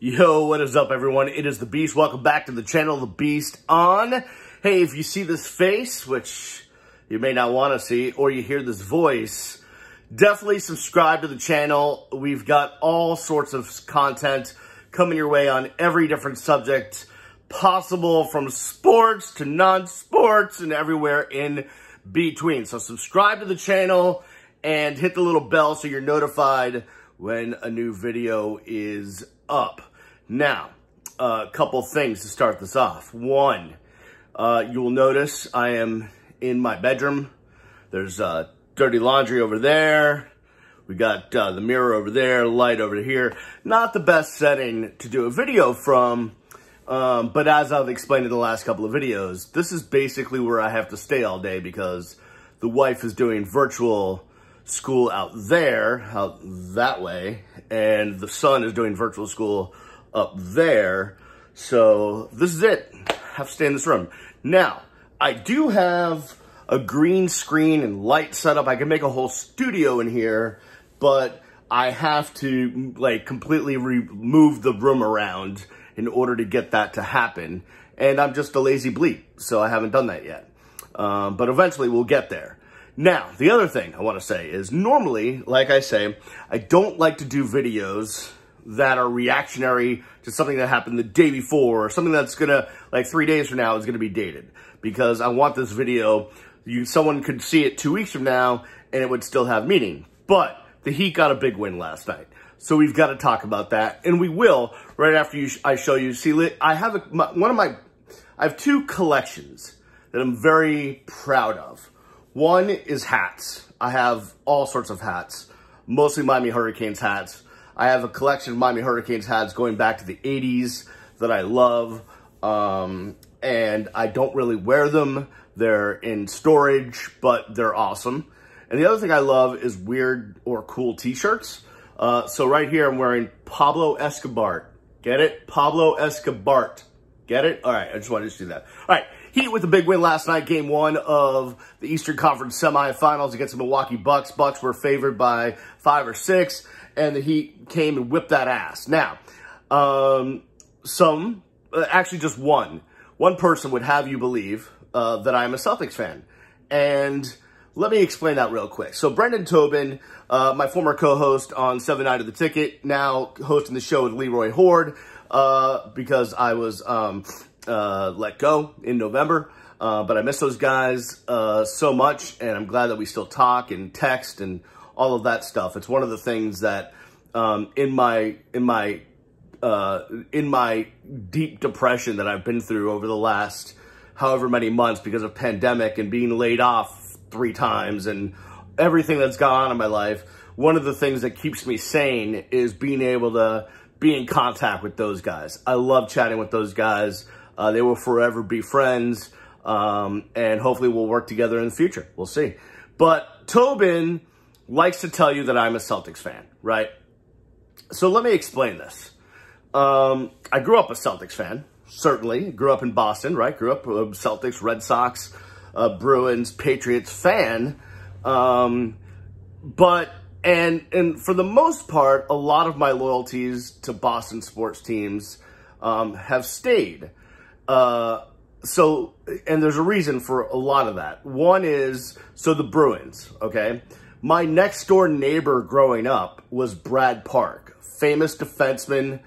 Yo, what is up, everyone? It is the Beast. Welcome back to the channel, The Beast On. Hey, if you see this face, which you may not want to see, or you hear this voice, definitely subscribe to the channel. We've got all sorts of content coming your way on every different subject possible, from sports to non-sports and everywhere in between. So subscribe to the channel and hit the little bell so you're notified when a new video is up. Now, a couple things to start this off. One, you will notice I am in my bedroom. There's dirty laundry over there. We got the mirror over there, light over here. Not the best setting to do a video from, but as I've explained in the last couple of videos, this is basically where I have to stay all day because the wife is doing virtual school out there, out that way, and the son is doing virtual school up there. So this is it. I have to stay in this room. Now, I do have a green screen and light setup. I can make a whole studio in here, but I have to like completely remove the room around in order to get that to happen. And I'm just a lazy bleep, so I haven't done that yet. But eventually we'll get there. Now, the other thing I want to say is normally, like I say, I don't like to do videos that are reactionary to something that happened the day before, or something that's gonna, like 3 days from now, is gonna be dated. Because I want this video, someone could see it 2 weeks from now, and it would still have meaning. But the Heat got a big win last night. So we've got to talk about that, and we will right after I show you. See, I have I have two collections that I'm very proud of. One is hats. I have all sorts of hats, mostly Miami Hurricanes hats. I have a collection of Miami Hurricanes hats going back to the 80s that I love, and I don't really wear them. They're in storage, but they're awesome. And the other thing I love is weird or cool t-shirts. So right here, I'm wearing Pablo Escobar. Get it? Pablo Escobar. Get it? All right, I just wanted to do that. All right, Heat with a big win last night, game one of the Eastern Conference semifinals against the Milwaukee Bucks. Bucks were favored by 5 or 6, and the Heat came and whipped that ass. Now, actually just one person would have you believe that I'm a Celtics fan. And let me explain that real quick. So Brendan Tobin, my former co-host on 7 Night of the Ticket, now hosting the show with Leroy Horde, because I was let go in November. But I miss those guys so much, and I'm glad that we still talk and text and all of that stuff. It's one of the things that in my deep depression that I've been through over the last however many months because of pandemic and being laid off 3 times and everything that's gone on in my life, one of the things that keeps me sane is being able to be in contact with those guys. I love chatting with those guys. They will forever be friends, and hopefully we'll work together in the future. We'll see. But Tobin likes to tell you that I'm a Celtics fan, right? So let me explain this. I grew up a Celtics fan, certainly. Grew up in Boston, right? Grew up a Celtics, Red Sox, Bruins, Patriots fan. But for the most part, a lot of my loyalties to Boston sports teams have stayed. And there's a reason for a lot of that. One is, so the Bruins, okay? My next door neighbor growing up was Brad Park, famous defenseman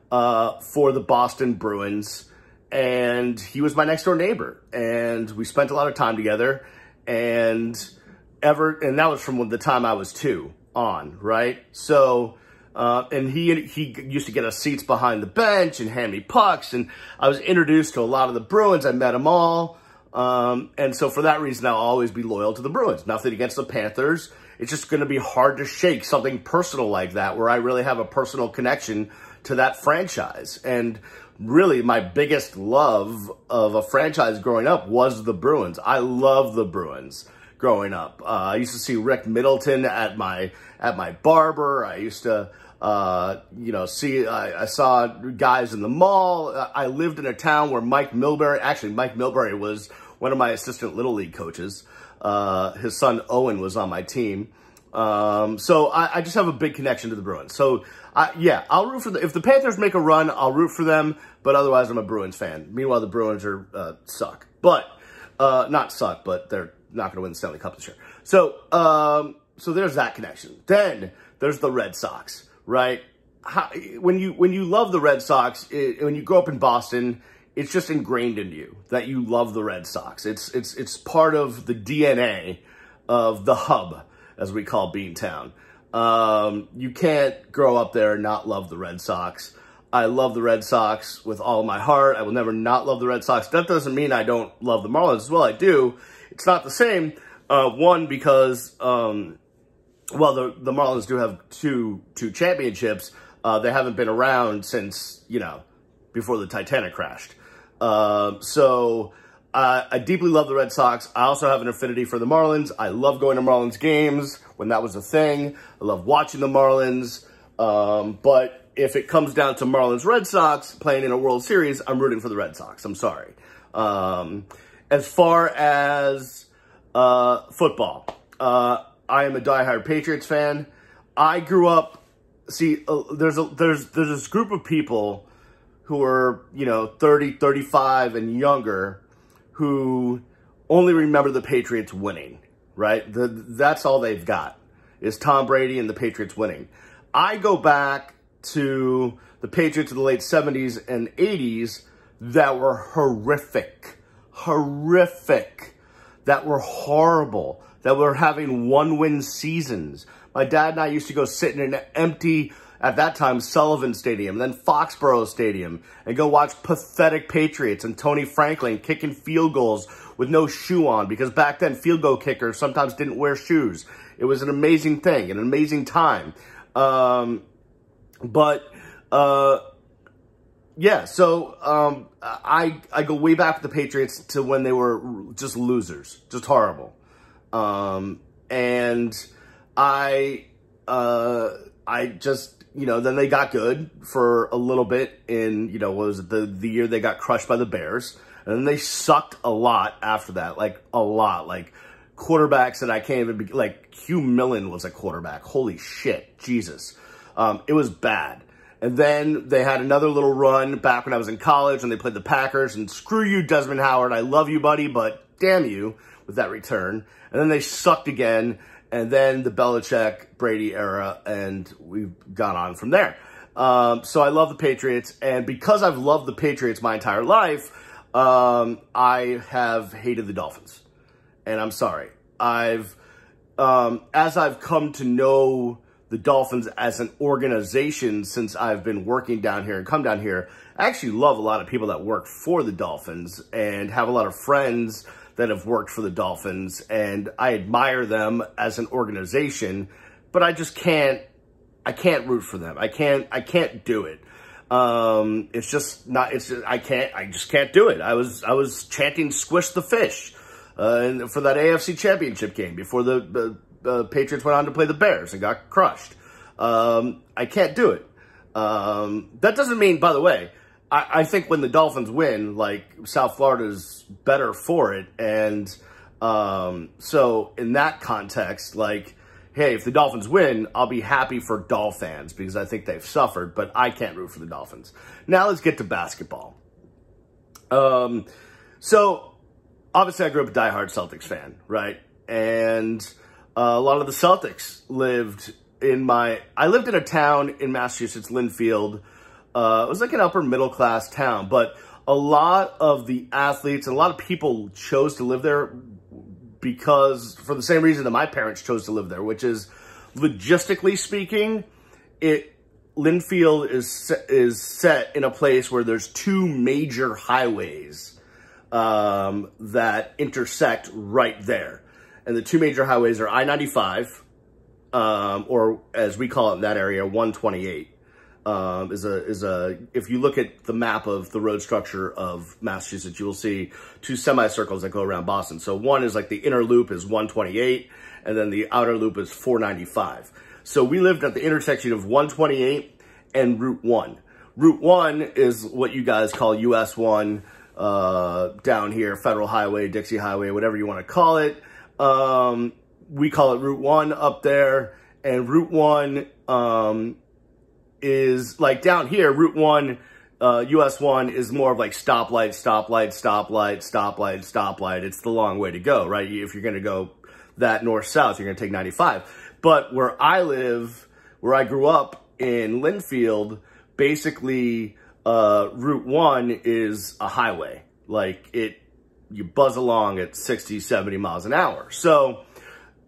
for the Boston Bruins. And he was my next door neighbor, and we spent a lot of time together, and that was from the time I was 2 on, right? So, and he used to get us seats behind the bench and hand me pucks, and I was introduced to a lot of the Bruins. I met them all, and so for that reason, I'll always be loyal to the Bruins. Nothing against the Panthers. It's just going to be hard to shake something personal like that, where I really have a personal connection to that franchise. And really, my biggest love of a franchise growing up was the Bruins. I love the Bruins growing up. I used to see Rick Middleton at my barber. I used to, I saw guys in the mall. I lived in a town where Mike Milbury was one of my assistant Little League coaches. His son Owen was on my team. So I just have a big connection to the Bruins. So yeah, I'll root for if the Panthers make a run, I'll root for them. But otherwise, I'm a Bruins fan. Meanwhile, the Bruins are suck, but not suck, but they're not going to win the Stanley Cup this year. So so there's that connection. Then there's the Red Sox, right? When you love the Red Sox, when you grow up in Boston, it's just ingrained into you that you love the Red Sox. It's part of the DNA of the hub, as we call Beantown. You can't grow up there and not love the Red Sox. I love the Red Sox with all my heart. I will never not love the Red Sox. That doesn't mean I don't love the Marlins as well. I do. It's not the same. One, because, well, the Marlins do have two championships. They haven't been around since, before the Titanic crashed. So I deeply love the Red Sox. I also have an affinity for the Marlins. I love going to Marlins games when that was a thing. I love watching the Marlins. But if it comes down to Marlins-Red Sox playing in a World Series, I'm rooting for the Red Sox. I'm sorry. As far as football, I am a diehard Patriots fan. I grew up, there's this group of people who are, 30, 35 and younger who only remember the Patriots winning, right? That's all they've got is Tom Brady and the Patriots winning. I go back to the Patriots of the late 70s and 80s that were horrific, that were horrible, that were having one-win seasons. My dad and I used to go sit in an empty, at that time, Sullivan Stadium, then Foxborough Stadium, and go watch pathetic Patriots and Tony Franklin kicking field goals with no shoe on, because back then field goal kickers sometimes didn't wear shoes. It was an amazing thing, an amazing time. Yeah, so I go way back with the Patriots to when they were just losers, just horrible. And I just, then they got good for a little bit in, what was it, the year they got crushed by the Bears. And then they sucked a lot after that, like a lot, like quarterbacks that I can't even be, like Hugh Millen was a quarterback. Holy shit, Jesus. It was bad. And then they had another little run back when I was in college when they played the Packers. And screw you, Desmond Howard. I love you, buddy, but damn you with that return. And then they sucked again. And then the Belichick-Brady era, and we've gone on from there. So I love the Patriots. And because I've loved the Patriots my entire life, I have hated the Dolphins. And I'm sorry. As I've come to know the Dolphins as an organization since I've been working down here and come down here, I actually love a lot of people that work for the Dolphins and have a lot of friends that have worked for the Dolphins, and I admire them as an organization, but I just can't root for them. I can't do it. It's just not, I just can't do it. I was chanting "Squish the Fish," for that AFC Championship game before the Patriots went on to play the Bears and got crushed. I can't do it. That doesn't mean, by the way, I think when the Dolphins win, like, South Florida's better for it. And so in that context, like, hey, if the Dolphins win, I'll be happy for Dolph fans because I think they've suffered, but I can't root for the Dolphins. Now let's get to basketball. So obviously I grew up a diehard Celtics fan, right? And a lot of the Celtics lived I lived in a town in Massachusetts, Linfield. It was like an upper middle class town, but a lot of the athletes and a lot of people chose to live there because for the same reason that my parents chose to live there, which is logistically speaking, Linfield is set in a place where there's two major highways that intersect right there. And the two major highways are I-95, or as we call it in that area, 128. If you look at the map of the road structure of Massachusetts, you will see two semicircles that go around Boston. So one is like the inner loop is 128, and then the outer loop is 495. So we lived at the intersection of 128 and Route 1. Route 1 is what you guys call US 1, down here, Federal Highway, Dixie Highway, whatever you want to call it. we call it Route 1 up there, and Route 1 is like down here, Route 1, US 1 is more of like stoplight, stoplight, stoplight, stoplight, stoplight. It's the long way to go, right? If you're going to go that north-south, you're going to take 95. But where I live, where I grew up in Linfield, basically Route 1 is a highway. Like you buzz along at 60, 70 miles an hour. So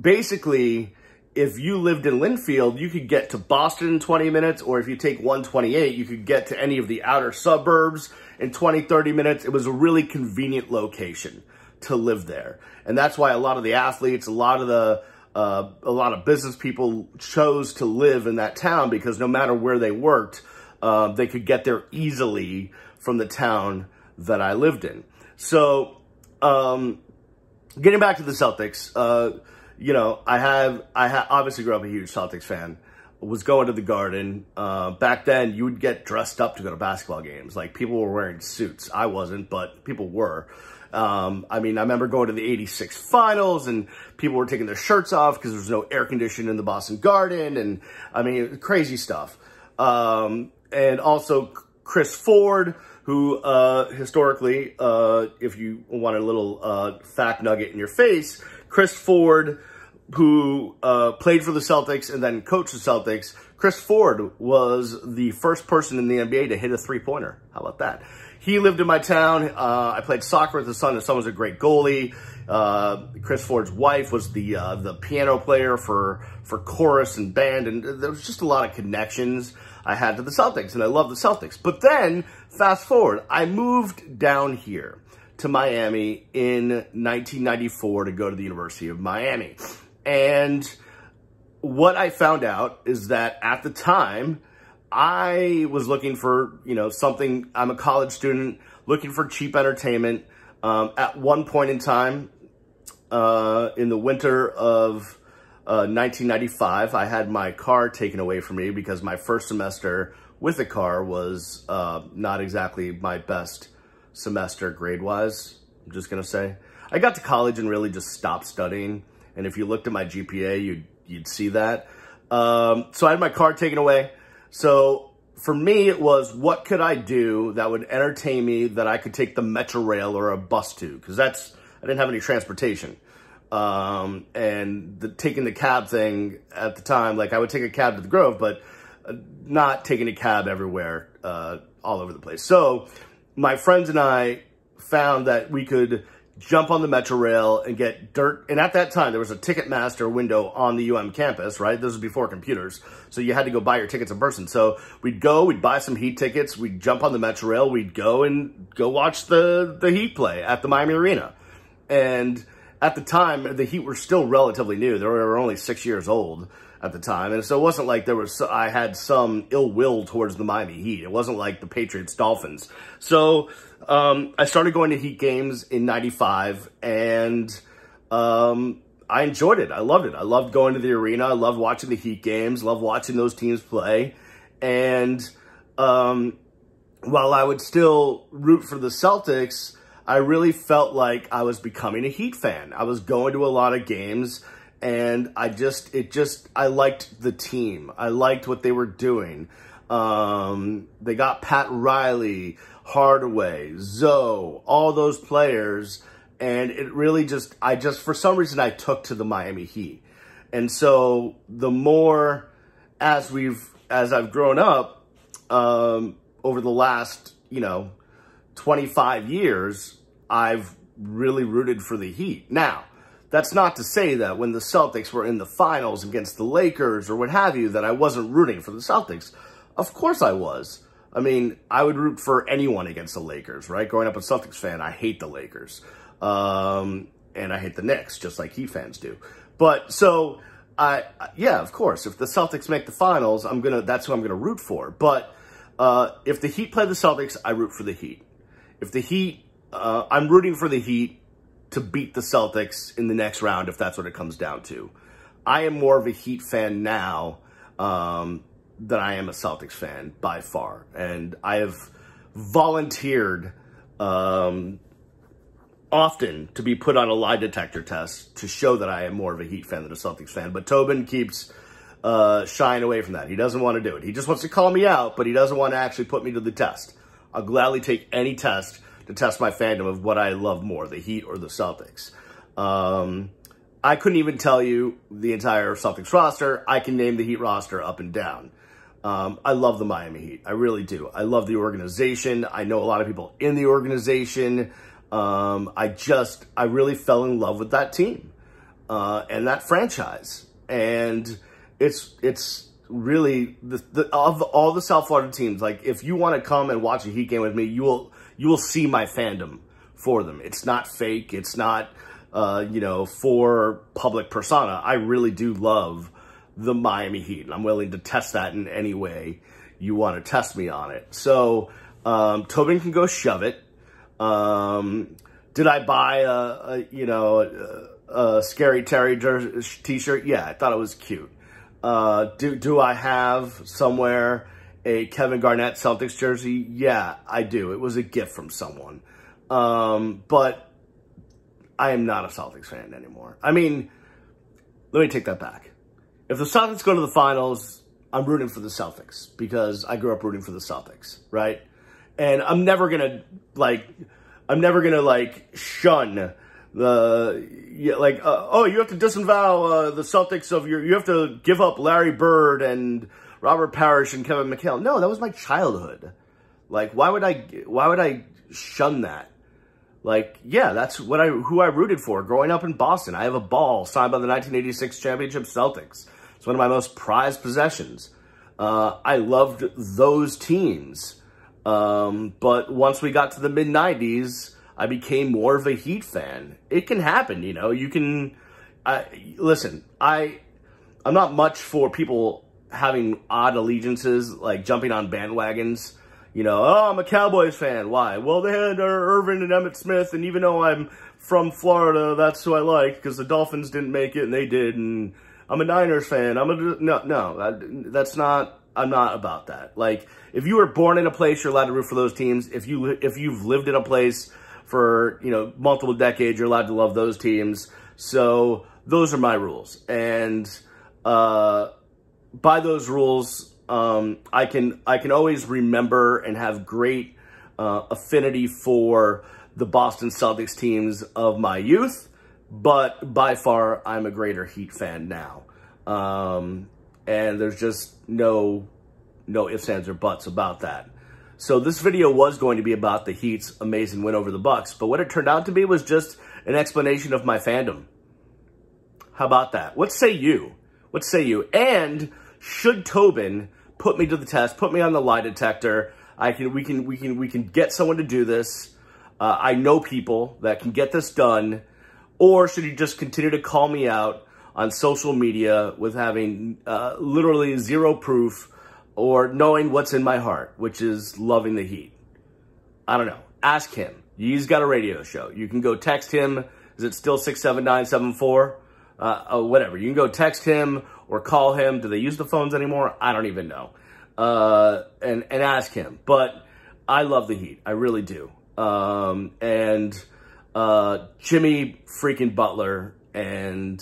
basically, if you lived in Linfield, you could get to Boston in 20 minutes, or if you take 128, you could get to any of the outer suburbs in 20, 30 minutes. It was a really convenient location to live there. And that's why a lot of the athletes, a lot of business people chose to live in that town, because no matter where they worked, they could get there easily from the town that I lived in. So, getting back to the Celtics, you know, I obviously grew up a huge Celtics fan. Was going to the Garden. Back then, you would get dressed up to go to basketball games. Like, people were wearing suits. I wasn't, but people were. I mean, I remember going to the '86 finals, and people were taking their shirts off because there was no air conditioning in the Boston Garden. And, I mean, crazy stuff. And also Chris Ford, who historically, if you want a little fact nugget in your face, Chris Ford, who played for the Celtics and then coached the Celtics, Chris Ford was the first person in the NBA to hit a three-pointer. How about that? He lived in my town. I played soccer with his son. His son was a great goalie. Chris Ford's wife was the piano player for chorus and band, and there was just a lot of connections I had to the Celtics, and I love the Celtics. But then, fast forward, I moved down here to Miami in 1994 to go to the University of Miami. And what I found out is that at the time, I was looking for, you know, something. I'm a college student looking for cheap entertainment. At one point in time, in the winter of 1995, I had my car taken away from me because my first semester with a car was not exactly my best semester grade-wise, I'm just going to say. I got to college and really just stopped studying. And if you looked at my GPA, you'd see that. So I had my car taken away. So for me, it was, what could I do that would entertain me that I could take the Metro Rail or a bus to? Because I didn't have any transportation. And taking the cab thing at the time, like I would take a cab to the Grove, but not taking a cab everywhere, all over the place. So my friends and I found that we could jump on the Metro Rail and get dirt. And at that time, there was a Ticketmaster window on the UM campus, right? This was before computers. So you had to go buy your tickets in person. So we'd buy some Heat tickets. We'd jump on the Metro Rail. We'd go watch the Heat play at the Miami Arena. And at the time, the Heat were still relatively new. They were only 6 years old at the time. And so it wasn't like I had some ill will towards the Miami Heat. It wasn't like the Patriots Dolphins. So I started going to Heat games in '95, and I enjoyed it. I loved it. I loved going to the arena. I loved watching the Heat games, loved watching those teams play. And while I would still root for the Celtics, I really felt like I was becoming a Heat fan. I was going to a lot of games, and I liked the team. I liked what they were doing. They got Pat Riley, Hardaway, Zoe, all those players, and it really for some reason, I took to the Miami Heat. And so the more, as I've grown up, over the last, 25 years, I've really rooted for the Heat. Now, that's not to say that when the Celtics were in the finals against the Lakers or what have you, that I wasn't rooting for the Celtics. Of course I was. I mean, I would root for anyone against the Lakers, right? Growing up a Celtics fan, I hate the Lakers. And I hate the Knicks, just like Heat fans do. But so, yeah, of course, if the Celtics make the finals, that's who I'm gonna root for. But if the Heat play the Celtics, I root for the Heat. If the Heat, I'm rooting for the Heat to beat the Celtics in the next round, if that's what it comes down to. I am more of a Heat fan now than I am a Celtics fan, by far. And I have volunteered often to be put on a lie detector test to show that I am more of a Heat fan than a Celtics fan. But Tobin keeps shying away from that. He doesn't want to do it. He just wants to call me out, but he doesn't want to actually put me to the test. I'll gladly take any test to test my fandom of what I love more, the Heat or the Celtics. I couldn't even tell you the entire Celtics roster. I can name the Heat roster up and down. I love the Miami Heat. I really do. I love the organization. I know a lot of people in the organization. I really fell in love with that team, and that franchise. And it's really of all the South Florida teams, like if you want to come and watch a Heat game with me, you will see my fandom for them. It's not fake. It's not, for public persona. I really do love the Miami Heat, and I'm willing to test that in any way you want to test me on it. So, Tobin can go shove it. Did I buy a Scary Terry t-shirt? Yeah, I thought it was cute. Do I have somewhere a Kevin Garnett Celtics jersey? Yeah, I do. It was a gift from someone. But I am not a Celtics fan anymore. I mean, let me take that back. If the Celtics go to the finals, I'm rooting for the Celtics because I grew up rooting for the Celtics, right? And I'm never gonna shun you have to disavow the Celtics you have to give up Larry Bird and Robert Parrish and Kevin McHale. No, that was my childhood. Like, why would I shun that? Like, yeah, that's who I rooted for growing up in Boston. I have a ball signed by the 1986 championship Celtics. It's one of my most prized possessions. I loved those teams. But once we got to the mid-90s, I became more of a Heat fan. It can happen, you can... listen, I'm not much for people having odd allegiances, like jumping on bandwagons. I'm a Cowboys fan. Why? Well, they had Irvin and Emmitt Smith, and even though I'm from Florida, that's who I like, because the Dolphins didn't make it, and they did, and I'm a Niners fan. That's not... I'm not about that. Like, if you were born in a place, you're allowed to root for those teams. If you've lived in a place for, multiple decades, you're allowed to love those teams. So those are my rules. And by those rules, I can always remember and have great affinity for the Boston Celtics teams of my youth. But by far, I'm a greater Heat fan now. And there's just no ifs, ands, or buts about that. So this video was going to be about the Heat's amazing win over the Bucks, but what it turned out to be was just an explanation of my fandom. How about that? What say you? What say you? And should Tobin put me to the test, put me on the lie detector? We can get someone to do this. I know people that can get this done. Or should he just continue to call me out on social media with having literally zero proof or knowing what's in my heart, which is loving the Heat? I don't know. Ask him. He's got a radio show. You can go text him. Is it still 67974? Whatever. You can go text him or call him. Do they use the phones anymore? I don't even know. And ask him. But I love the Heat. I really do. Jimmy freaking Butler and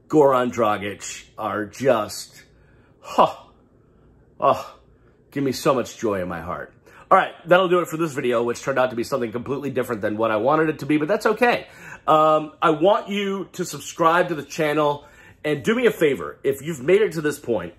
Goran Dragic are just, give me so much joy in my heart. All right, that'll do it for this video, which turned out to be something completely different than what I wanted it to be, but that's okay. I want you to subscribe to the channel and do me a favor. If you've made it to this point,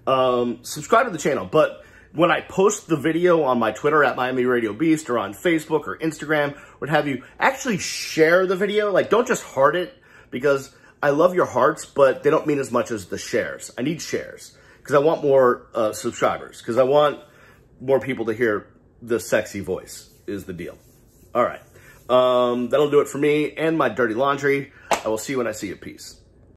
subscribe to the channel. But when I post the video on my Twitter at Miami Radio Beast or on Facebook or Instagram, what have you, actually share the video. Like, don't just heart it, because I love your hearts, but they don't mean as much as the shares. I need shares because I want more subscribers, because I want more people to hear the sexy voice is the deal. All right. That'll do it for me and my dirty laundry. I will see you when I see you. Peace.